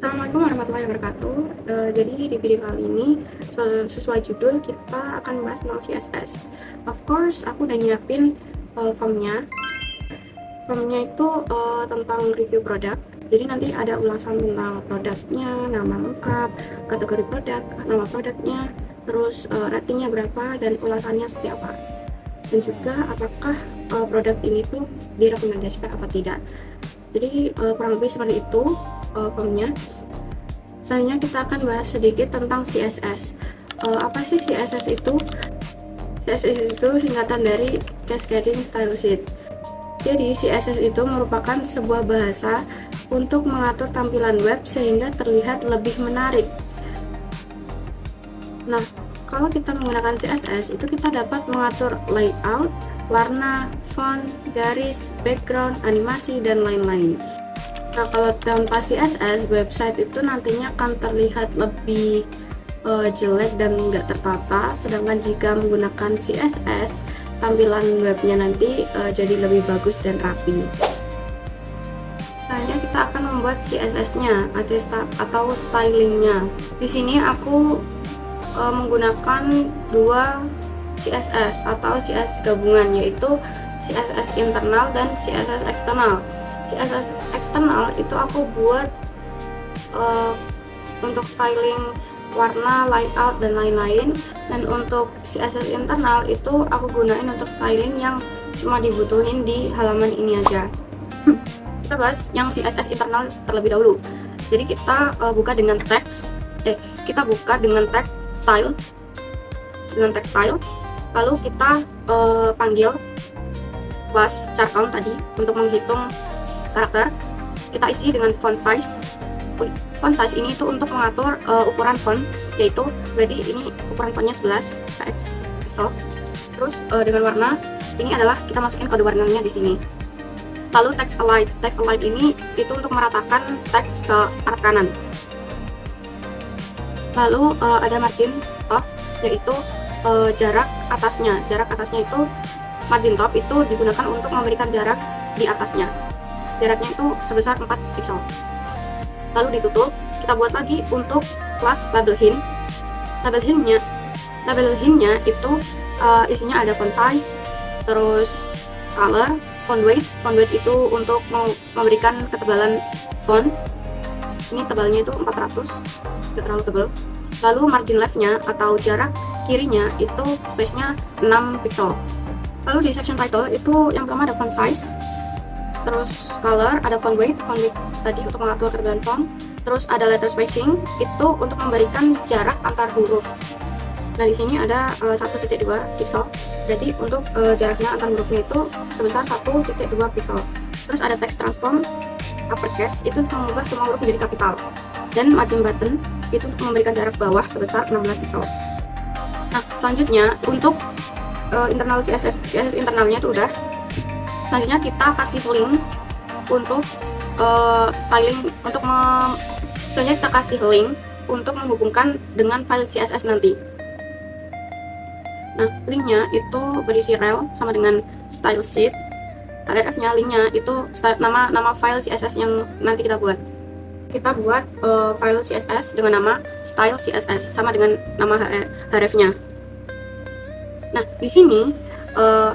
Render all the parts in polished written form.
Assalamualaikum warahmatullahi wabarakatuh. Jadi di video kali ini sesuai judul kita akan bahas tentang CSS. Of course, aku udah nyiapin formnya. Formnya itu tentang review produk. Jadi nanti ada ulasan tentang produknya, nama lengkap, kategori produk, nama produknya, terus ratingnya berapa dan ulasannya seperti apa. Dan juga apakah produk ini tuh direkomendasikan apa tidak. Jadi kurang lebih seperti itu formnya. Selanjutnya kita akan bahas sedikit tentang CSS. Apa sih CSS itu? CSS itu singkatan dari Cascading Style Sheet. Jadi CSS itu merupakan sebuah bahasa untuk mengatur tampilan web sehingga terlihat lebih menarik. Nah, kalau kita menggunakan CSS itu kita dapat mengatur layout, warna, font, garis, background, animasi, dan lain-lain. Nah, kalau tanpa CSS, website itu nantinya akan terlihat lebih jelek dan nggak tertata, sedangkan jika menggunakan CSS, tampilan webnya nanti jadi lebih bagus dan rapi. Selanjutnya kita akan membuat CSS-nya atau stylingnya. Di sini aku menggunakan dua CSS atau CSS gabungan, yaitu CSS internal dan CSS eksternal. CSS eksternal itu aku buat untuk styling warna, layout, dan lain-lain, dan untuk CSS internal itu aku gunain untuk styling yang cuma dibutuhin di halaman ini aja. Kita bahas yang CSS internal terlebih dahulu. Jadi kita buka dengan text, kita buka dengan tag style, lalu kita panggil class char count tadi untuk menghitung karakter. Kita isi dengan font size. Font size ini itu untuk mengatur ukuran font, yaitu berarti ini ukuran fontnya 11 pixel. Terus dengan warna ini adalah kita masukin kode warnanya di sini. Lalu text align ini itu untuk meratakan teks ke arah kanan. Lalu ada margin top, yaitu jarak atasnya itu margin top itu digunakan untuk memberikan jarak di atasnya. Jaraknya itu sebesar 4 pixel. Lalu ditutup, kita buat lagi untuk kelas label hint. Label hintnya itu isinya ada font size, terus color, font weight itu untuk memberikan ketebalan font. Ini tebalnya itu 400, tidak terlalu tebal. Lalu margin leftnya atau jarak kirinya itu space-nya 6 pixel. Lalu di section title itu yang pertama ada font size, terus color, ada font weight tadi untuk mengatur ketebalan font, terus ada letter spacing itu untuk memberikan jarak antar huruf. Nah, di sini ada 1.2 pixel, jadi untuk jaraknya antar hurufnya itu sebesar 1.2 pixel. Terus ada text transform uppercase itu untuk mengubah semua huruf menjadi kapital, dan margin button itu untuk memberikan jarak bawah sebesar 16 pixel. Nah, selanjutnya untuk internal CSS internalnya itu udah. Selanjutnya kita kasih link untuk styling, selanjutnya kita kasih link untuk menghubungkan dengan file CSS nanti. Nah, linknya itu berisi rel sama dengan style sheet. href-nya, linknya itu nama file CSS yang nanti kita buat. Kita buat file CSS dengan nama style CSS sama dengan nama href-nya. Nah, di sini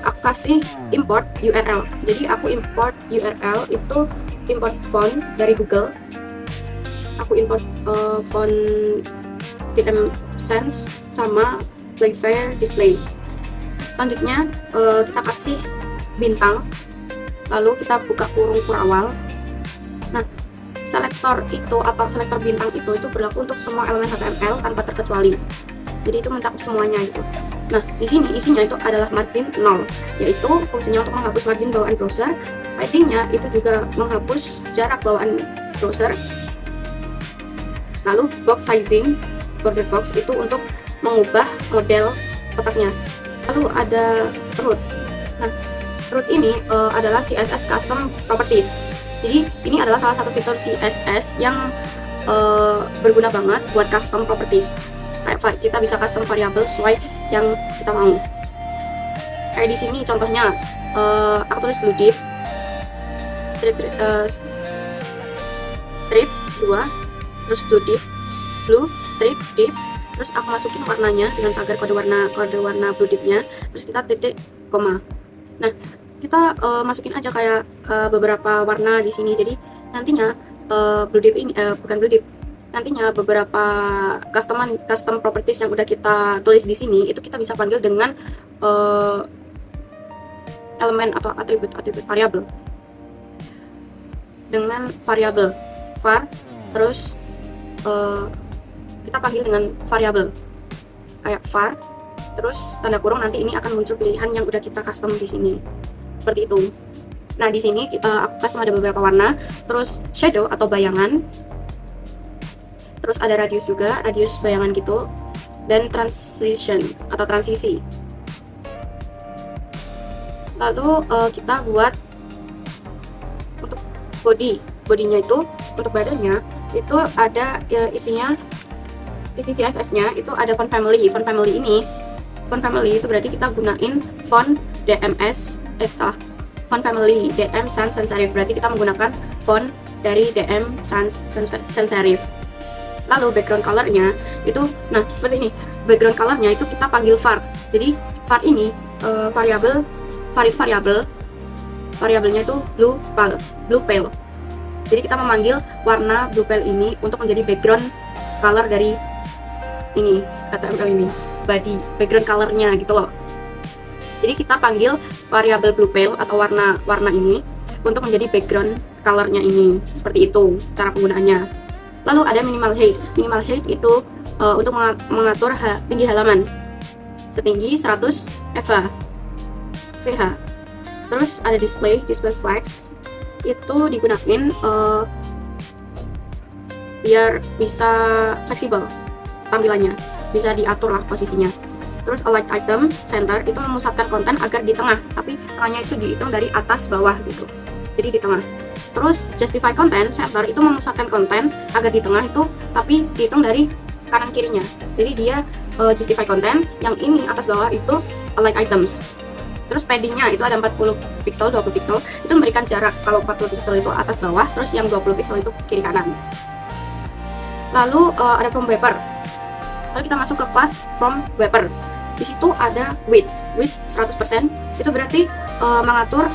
aku kasih import URL. Jadi aku import URL itu import font dari Google. Aku import font PMSense Sans sama Playfair Display. Selanjutnya kita kasih bintang, lalu kita buka kurung kurawal. Nah, selektor itu atau selektor bintang itu berlaku untuk semua elemen HTML tanpa terkecuali. Jadi itu mencakup semuanya gitu. Nah, di sini isinya itu adalah margin 0, yaitu fungsinya untuk menghapus margin bawaan browser. Padding-nya itu juga menghapus jarak bawaan browser. Lalu box sizing, border box itu untuk mengubah model kotaknya. Lalu ada root. Nah, root ini adalah CSS custom properties. Jadi ini adalah salah satu fitur CSS yang berguna banget buat custom properties. Kayak kita bisa custom variabel sesuai yang kita mau. Kayak di sini contohnya aku tulis blue div strip 2 terus blue strip deep, terus aku masukin warnanya dengan pagar kode warna blue deepnya, terus kita titik koma. Nah, kita masukin aja kayak beberapa warna di sini. Jadi nantinya blue deep ini bukan blue deep, nantinya beberapa custom properties yang udah kita tulis di sini itu kita bisa panggil dengan elemen atau atribut variabel, dengan variabel var, terus kita panggil dengan variabel kayak var, terus tanda kurung, nanti ini akan muncul pilihan yang udah kita custom di sini seperti itu. Nah, di sini aku custom ada beberapa warna, terus shadow atau bayangan, terus ada radius juga, radius bayangan gitu, dan transition atau transisi. Lalu kita buat untuk bodinya itu, untuk badannya itu ada isinya, isi CSS-nya itu ada font family. Font family itu berarti kita gunain font DMS, font family DM sans serif, berarti kita menggunakan font dari DM sans serif. Lalu background colornya itu, nah seperti ini, background colornya itu kita panggil var. Jadi var ini variabelnya itu blue pale. Jadi kita memanggil warna blue pale ini untuk menjadi background color dari ini HTML ini, body background colornya gitu loh. Jadi kita panggil variabel blue pale atau warna ini untuk menjadi background colornya ini, seperti itu cara penggunaannya. Lalu ada minimal height itu untuk mengatur tinggi halaman setinggi 100 VH. Terus ada display flags, itu digunakan biar bisa fleksibel tampilannya, bisa diatur lah posisinya. Terus align item center itu memusatkan konten agar di tengah, tapi tengahnya itu dihitung dari atas bawah gitu, jadi di tengah. Terus justify content center itu memusatkan konten agar di tengah itu, tapi dihitung dari kanan kirinya, jadi dia justify content yang ini atas bawah itu align items. Terus paddingnya itu ada 40 pixel, 20 pixel, itu memberikan jarak. Kalau 40 pixel itu atas bawah, terus yang 20 pixel itu kiri kanan. Lalu ada from wrapper. Lalu kita masuk ke class from wrapper. Di situ ada width 100%. Itu berarti mengatur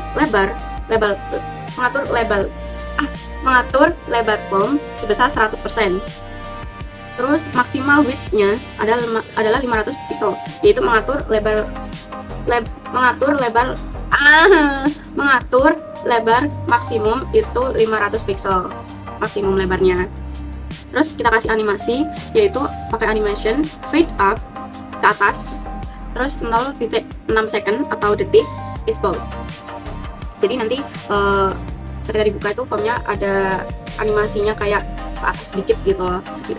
lebar form sebesar 100%. Terus maksimal width-nya adalah 500 pixel, yaitu mengatur lebar maksimum itu 500 pixel maksimum lebarnya. Terus kita kasih animasi, yaitu pakai animation fade up ke atas, terus 0,6 second atau detik is bold. Jadi nanti ketika dibuka itu formnya ada animasinya kayak ke atas sedikit gitu,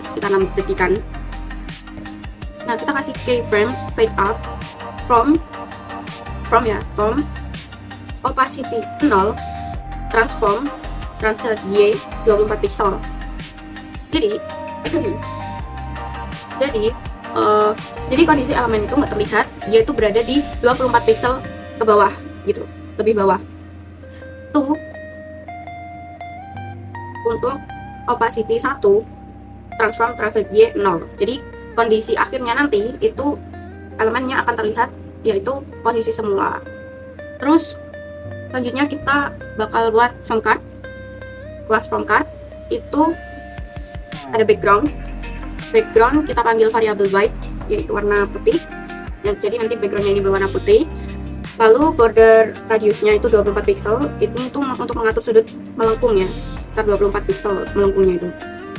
sekitar 6 detikan. Nah, kita kasih keyframes fade up from opacity 0, transform translate Y 24 pixel. Jadi kondisi elemen itu nggak terlihat, dia itu berada di 24 pixel ke bawah gitu, lebih bawah. Tuh untuk opacity 1, transform translate Y 0. Jadi kondisi akhirnya nanti itu elemennya akan terlihat, yaitu posisi semula. Terus selanjutnya kita bakal buat from card. Class from card itu ada background kita panggil variabel white, yaitu warna putih. Jadi nanti backgroundnya ini berwarna putih. Lalu border radiusnya itu 24 pixel, ini itu untuk mengatur sudut melengkung ya, sekitar 24 pixel melengkungnya itu.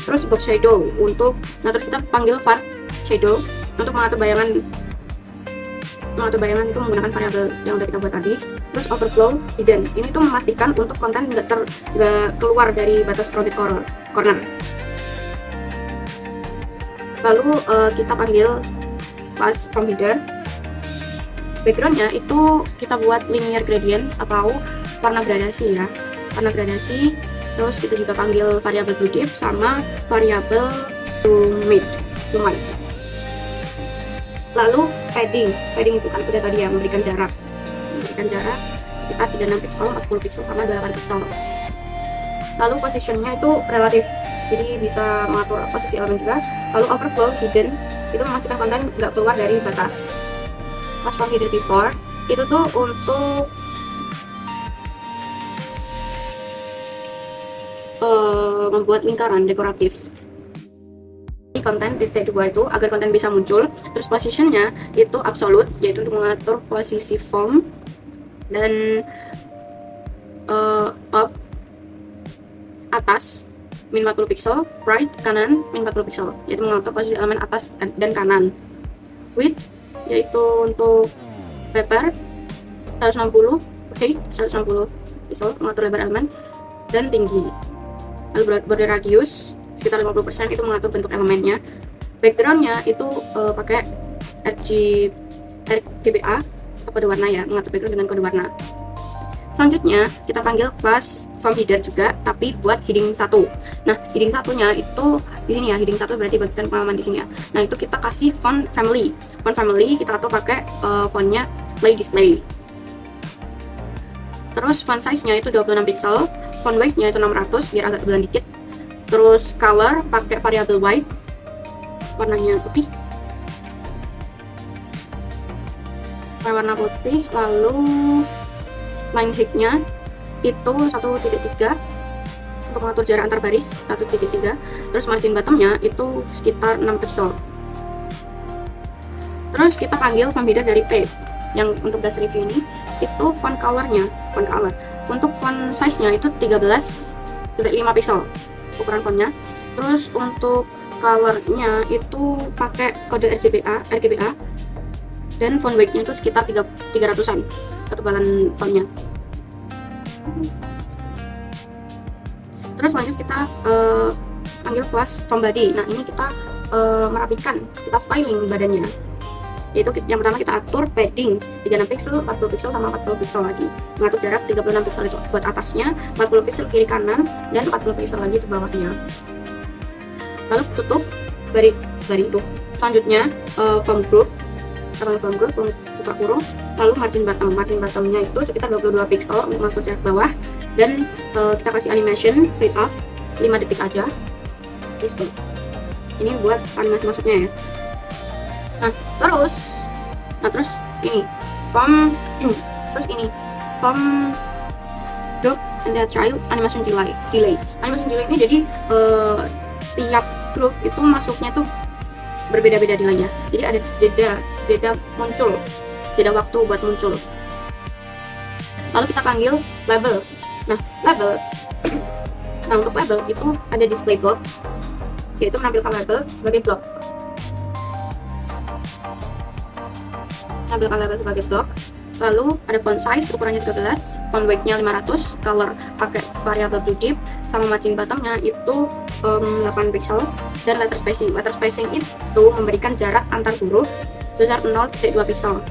Terus box shadow terus kita panggil var shadow untuk mengatur bayangan itu menggunakan variabel yang udah kita buat tadi. Terus overflow hidden, ini tuh memastikan untuk konten nggak keluar dari batas rounded corner. Lalu kita panggil class from header. Backgroundnya itu kita buat linear gradient atau warna gradasi ya, warna gradasi. Terus kita juga panggil variabel blue deep sama variabel white. Lalu padding itu kan udah tadi ya, memberikan jarak kita 36 pixel, 40 pixel sama 8 pixel. Lalu positionnya itu relatif jadi bisa mengatur posisi elemen juga. Lalu overflow hidden itu memastikan konten nggak keluar dari batas. Pas from hidden before itu tuh untuk membuat lingkaran dekoratif di konten titik 2 itu agar konten bisa muncul. Terus positionnya itu absolute, yaitu untuk mengatur posisi form dan top atas min 40 pixel, right kanan min 40 pixel, yaitu mengatur posisi elemen atas dan kanan. Width yaitu untuk paper 160, height 160 pixel, mengatur lebar elemen dan tinggi. Lalu border radius sekitar 50%, itu mengatur bentuk elemennya. Backgroundnya itu pakai RGBA atau kode warna ya, mengatur background dengan kode warna. Selanjutnya kita panggil class from header juga, tapi buat heading 1. Nah, heading satunya itu di sini ya, heading 1 berarti bagikan pengalaman di sini ya. Nah, itu kita kasih font family. Font family kita atur pakai fontnya play display. Terus font size-nya itu 26 pixel, font weight-nya itu 600 biar agak tebelan dikit. Terus color pakai variable white, warnanya putih, warna putih. Lalu line height-nya itu 1.3 untuk mengatur jarak antar baris 1.3. Terus margin bottom-nya itu sekitar 6 pixel. Terus kita panggil pembeda dari Pave yang untuk dash review ini itu font color-nya, font color. Untuk font size-nya itu 13.5 pixel ukuran fontnya. Terus untuk color-nya itu pakai kode RGBA dan font weight-nya itu sekitar 300-an ketebalan fontnya. Terus lanjut kita panggil class from body. Nah, ini kita merapikan, kita styling badannya. Yaitu yang pertama kita atur padding 36 pixel, 40 pixel sama 40 pixel lagi. Mengatur jarak 36 pixel itu buat atasnya, 40 pixel kiri kanan, dan 40 pixel lagi ke bawahnya. Lalu tutup bari itu. Selanjutnya form group, buka kurung. Lalu margin bottomnya itu sekitar 22 pixel untuk mengatur jarak bawah, dan kita kasih animation fade up 5 detik aja. Display. Ini buat animasi masuknya ya. Nah terus ini form group and the trial animation delay. Animation delay ini jadi tiap grup itu masuknya tuh berbeda-beda delaynya. Jadi ada jeda waktu buat muncul. Lalu kita panggil label. Nah untuk label itu ada display block, yaitu menampilkan label sebagai blok. Lalu ada font size ukurannya 13, font weight-nya 500, color pakai variable blue deep, sama margin bottom-nya itu 8 pixel, dan letter spacing itu memberikan jarak antar huruf sebesar 0.2 pixel.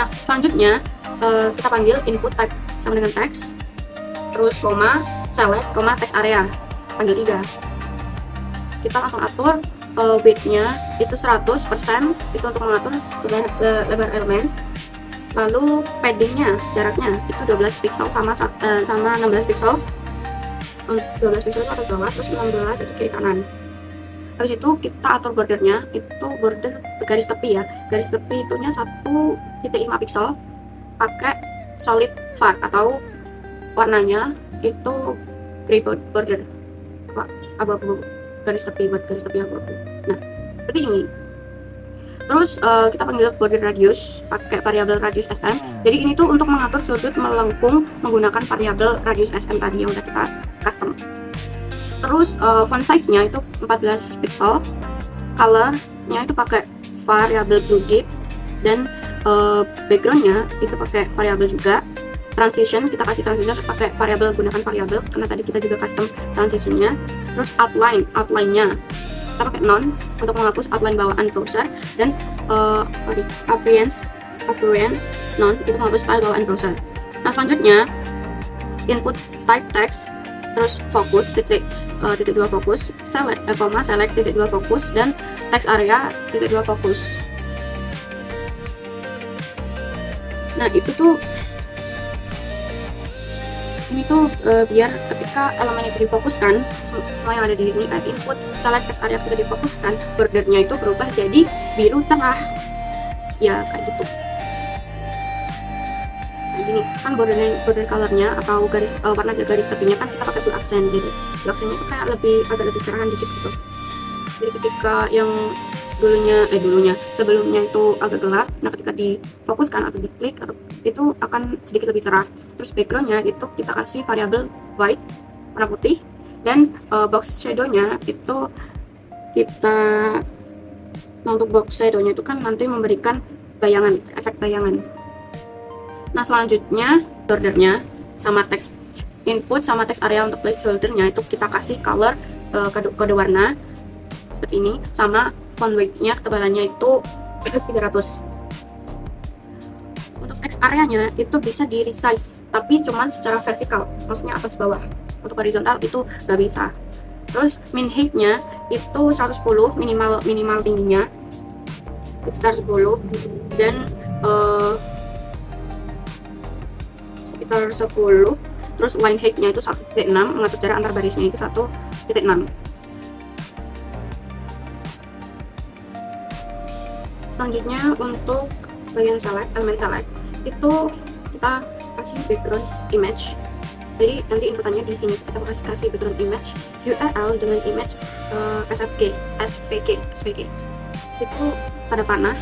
Nah, selanjutnya kita panggil input type sama dengan text, terus koma, select, koma, text area, panggil 3. Kita langsung atur width-nya itu 100%, itu untuk mengatur lebar elemen. Lalu padding-nya, jaraknya itu 12 pixel sama 16 pixel. 12 pixel itu atas bawah, terus 16 itu kiri kanan. Habis itu kita atur bordernya, itu border garis tepi ya. Garis tepi itunya 1.5 pixel pakai solid far atau warnanya itu gray border, abu-abu garis tepi abu-abu. Nah, seperti ini. Terus kita panggil border radius pakai variabel radius SM. Jadi ini tuh untuk mengatur sudut melengkung menggunakan variabel radius SM tadi yang udah kita custom. Terus font size-nya itu 14 pixel. Color-nya itu pakai variabel blue deep, dan background-nya itu pakai variabel juga. Transition kita kasih transition pakai variabel, gunakan variabel karena tadi kita juga custom transitionnya. Terus outline-nya kita pakai none untuk menghapus outline bawaan browser, dan appearance none itu menghapus style bawaan browser. Nah, selanjutnya input type text, terus fokus titik 2 fokus, select titik 2 fokus, dan text area titik 2 fokus. Nah, itu tuh Ini tuh biar ketika elemen itu difokuskan, semua yang ada di sini kayak input, select, text area kita difokuskan, bordernya itu berubah jadi biru cerah. Ya kayak gitu. Kayak gini kan border colornya atau garis warna garis tepinya kan kita pakai blue accent, jadi blue accentnya itu kayak agak lebih cerahan dikit gitu. Jadi ketika yang sebelumnya itu agak gelap, nah ketika difokuskan atau diklik itu akan sedikit lebih cerah. Terus backgroundnya itu kita kasih variabel white, warna putih, dan box shadownya itu kita, nah untuk box shadownya itu kan nanti memberikan bayangan, efek bayangan. Nah selanjutnya bordernya sama teks input sama teks area untuk placeholdernya itu kita kasih color, kode warna seperti ini, sama font weight-nya ketebalannya itu 300. Untuk teks areanya itu bisa di resize tapi cuman secara vertikal, maksudnya atas bawah. Untuk horizontal itu nggak bisa. Terus min height-nya itu 110, minimal tingginya sekitar 10, dan sekitar 10. Terus line height-nya itu 1.6, mengatur jarak antar barisnya itu 1.6. Selanjutnya untuk bagian select, elemen select itu kita kasih background image. Jadi nanti inputannya di sini kita kasih background image URL dengan image SVG itu tanda panah,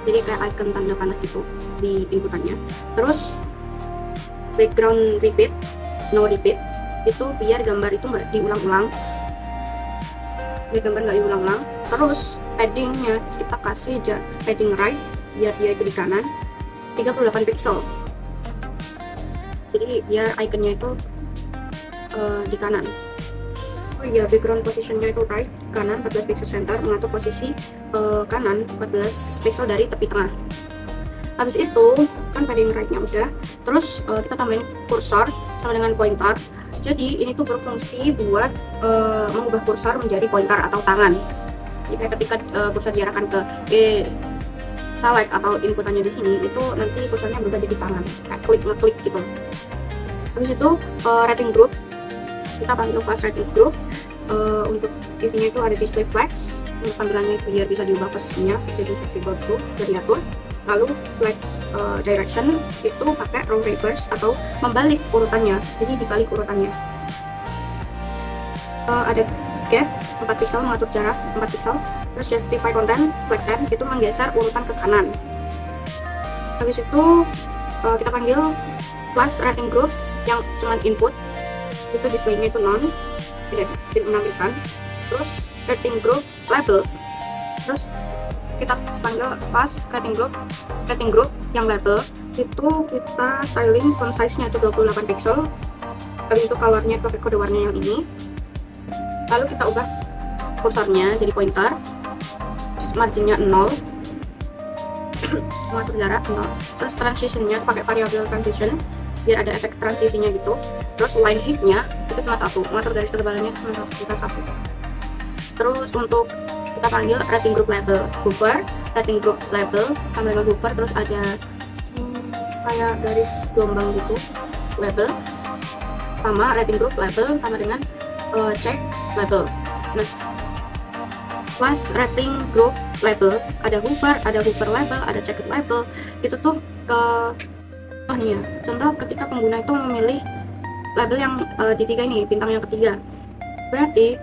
jadi kayak icon tanda panah itu di inputannya. Terus background repeat, no repeat, itu biar gambar itu nggak diulang-ulang, Terus paddingnya kita kasih padding right biar dia itu di kanan 38 pixel, jadi biar iconnya itu di kanan. Oh iya, background positionnya itu right, kanan 14 pixel center, mengatur posisi kanan 14 pixel dari tepi tengah. Habis itu kan padding right-nya udah, terus kita tambahin kursor sama dengan pointer. Jadi ini tuh berfungsi buat mengubah kursor menjadi pointer atau tangan. Jadi ketika kursor diarahkan ke select atau inputannya di sini, itu nanti kursornya berubah jadi tangan, kayak klik gitu. Habis itu writing group, kita panggil class writing group. Untuk isinya itu ada display flags, untuk tampilannya itu biar bisa diubah posisinya jadi flexible tuh, jadi diatur. Lalu flex direction itu pakai row reverse atau membalik urutannya, jadi dibalik urutannya. Ada gap 4 pixel, mengatur jarak 4 pixel. Terus justify content, flex n itu menggeser urutan ke kanan. Habis itu kita panggil class writing group yang cuman input, itu displaynya itu none, tidak menampilkan. Terus writing group label, terus kita panggil class writing group yang label itu kita styling font size nya itu 28 pixel. Habis itu colornya pakai kode warna yang ini. Lalu kita ubah kursornya jadi pointer, marginnya 0, mengatur jarak 0. Terus transitionnya pakai variabel transition biar ada efek transisinya gitu. Terus line height-nya itu cuma 1, mengatur garis ketebalannya cuma sekitar 1. Terus untuk kita panggil writing group label hover, writing group label sama dengan hover, terus ada kayak garis gelombang gitu label, sama writing group label sama dengan check label. Nah, class writing group label ada hover label, ada check label. Itu tuh contohnya ya. Contoh ketika pengguna itu memilih label yang di tiga ini, bintang yang ketiga. Berarti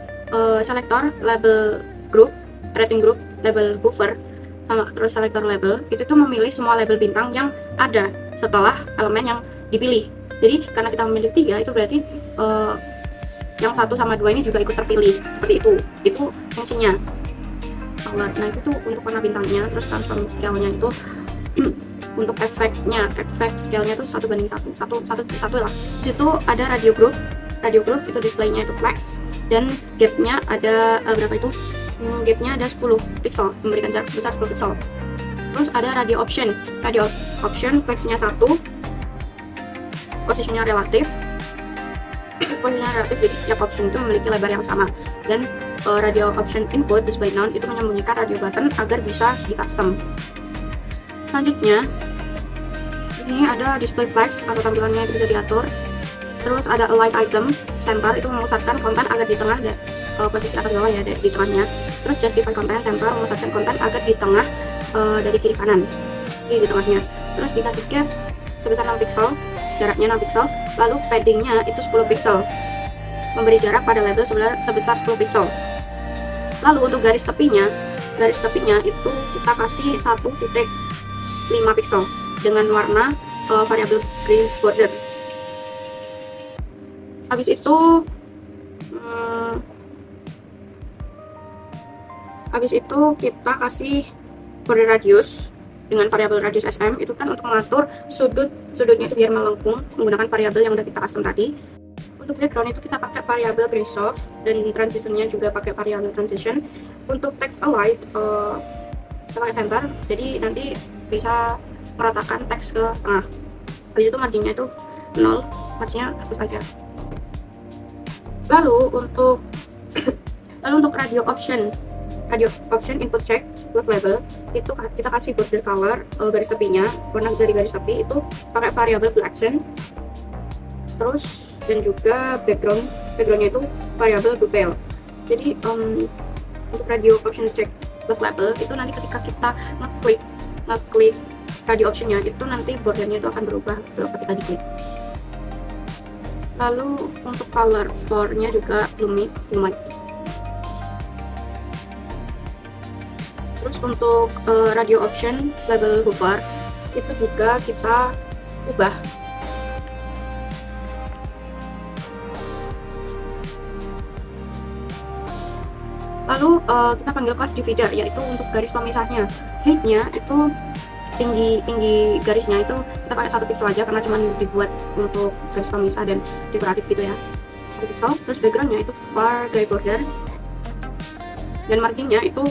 selector label group, writing group label hover, sama terus selector label itu tuh memilih semua label bintang yang ada setelah elemen yang dipilih. Jadi karena kita memilih 3, itu berarti yang 1 sama 2 ini juga ikut terpilih, seperti itu fungsinya. Nah itu tuh untuk warna bintangnya. Terus transform scale-nya itu untuk efek scale-nya tuh 1:1 lah. Di situ ada radio group itu displaynya itu flex, dan gapnya ada berapa itu? Gapnya ada 10 pixel, memberikan jarak sebesar 10 pixel. Terus ada radio option flexnya 1, posisinya relatif, jadi setiap option itu memiliki lebar yang sama. Dan radio option input display none itu menyembunyikan radio button agar bisa di custom. Selanjutnya di Di sini ada display flags atau tampilannya itu bisa diatur. Terus ada align item center, itu memusatkan konten agar di tengah posisi atas bawah ya, di tengahnya. Terus justify content center, memusatkan konten agar di tengah dari kiri kanan, di tengahnya. Terus dikasih gap sebesar 6 pixel, jaraknya 6 pixel. Lalu paddingnya itu 10 pixel, memberi jarak pada label sebesar 10 pixel. Lalu untuk garis tepinya itu kita kasih 1.5 pixel dengan warna variabel green border. Habis itu kita kasih border radius dengan variabel radius SM, itu kan untuk mengatur sudutnya itu biar melengkung menggunakan variabel yang udah kita custom tadi. Untuk background itu kita pakai variabel gray soft dan transitionnya juga pakai variabel transition. Untuk text align kita pakai center, jadi nanti bisa meratakan teks ke tengah. Habis itu marginnya itu 0, marginnya hapus aja. Lalu untuk radio option input check plus label itu kita kasih border color, garis tepinya, warna dari garis tepi itu pakai variabel blue accent. Terus dan juga backgroundnya itu variabel blue pale. Jadi untuk radio option check plus label itu nanti ketika kita ngeklik radio optionnya itu nanti bordernya itu akan berubah ketika diklik. Lalu untuk color for-nya juga blue white. Terus untuk radio option label hover itu juga kita ubah. Lalu kita panggil class divider, yaitu untuk garis pemisahnya. Height-nya itu tinggi garisnya itu kita pakai 1 pixel aja karena cuma dibuat untuk garis pemisah dan dekoratif gitu ya, 1 pixel. Terus backgroundnya itu far gray border dan marginnya itu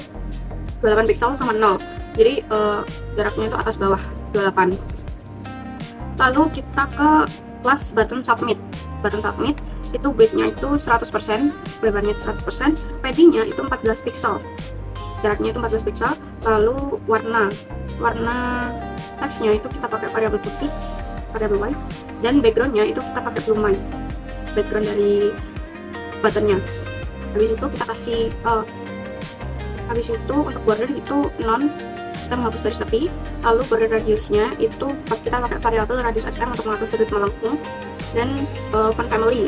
28 pixel sama 0, jadi jaraknya itu atas bawah 28. Lalu kita ke class button submit itu width-nya itu 100%, lebarnya itu 100%, padding-nya itu 14 pixel, jaraknya itu 14 pixel. Lalu warna teksnya itu kita pakai variabel putih, variabel white, dan backgroundnya itu kita pakai blue white, background dari buttonnya. Habis itu kita kasih habis itu untuk border itu non, kita menghapus garis tepi. Lalu border radiusnya itu kita pakai variabel radius SM untuk mengatur sudut melengkung, dan font family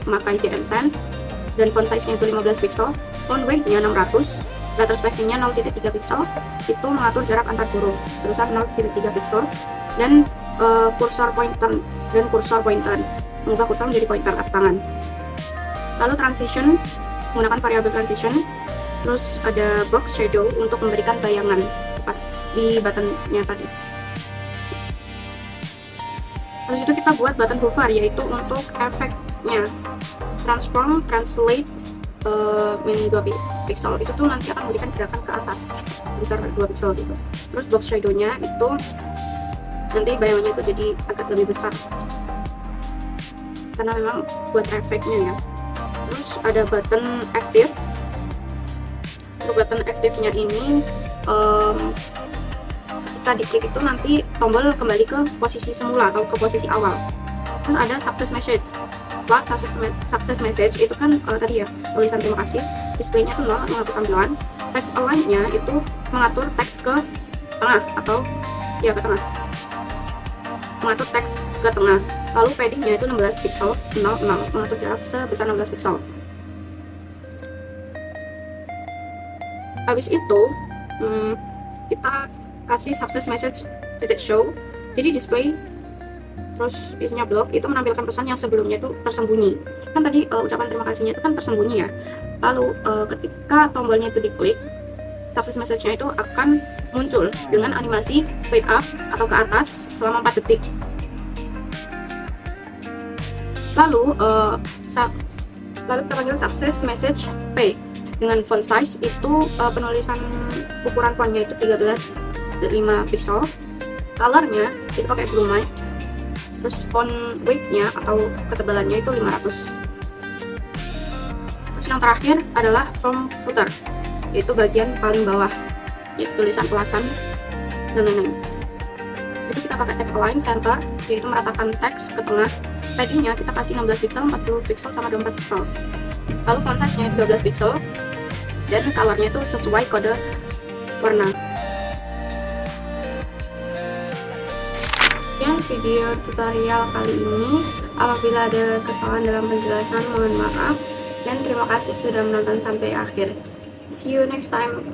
memakai DM Sans, dan font size nya itu 15 pixel, font weight nya 600, letter spacing nya 0.3 pixel, itu mengatur jarak antar huruf sebesar 0.3 pixel, dan kursor pointer mengubah kursor menjadi pointer up tangan. Lalu transition menggunakan variabel transition. Terus ada box shadow untuk memberikan bayangan di buttonnya tadi. Habis itu kita buat button hover, yaitu untuk efeknya transform, translate min 2 pixel, itu tuh nanti akan memberikan gerakan ke atas sebesar 2 pixel gitu. Terus box shadow-nya itu nanti bayangannya itu jadi agak lebih besar karena memang buat efeknya ya. Terus ada button active. Untuk button active-nya ini kita diklik itu nanti tombol kembali ke posisi semula atau ke posisi awal. Terus ada success message. Plus success message itu kan tadi ya, tulisan terima kasih, displaynya itu 0, menghapus tampilan. Text align-nya itu mengatur teks ke tengah atau ya ke tengah, mengatur teks ke tengah. Lalu padding-nya itu 16 pixel, 0, mengatur jarak sebesar 16 pixel. Habis itu kita kasih success message show, jadi display terus isinya blok itu menampilkan pesan yang sebelumnya itu tersembunyi. Kan tadi ucapan terima kasihnya itu kan tersembunyi ya. Lalu ketika tombolnya itu diklik, success message-nya itu akan muncul dengan animasi fade up atau ke atas selama 4 detik. Lalu kita panggil success message P. Dengan font size itu penulisan ukuran fontnya itu 13.5 pixel, colornya itu pakai blue white, terus font weight-nya atau ketebalannya itu 500. Terus yang terakhir adalah from footer, yaitu bagian paling bawah, yaitu tulisan pelasan dan lain-lain. itu kita pakai text align center, yaitu meratakan teks ke tengah. Paddingnya kita kasih 16 pixel, 40 pixel, sama 24 pixel. Lalu font size-nya 13 pixel, dan color-nya itu sesuai kode warna. Sekian video tutorial kali ini. Apabila ada kesalahan dalam penjelasan, mohon maaf, dan terima kasih sudah menonton sampai akhir. See you next time.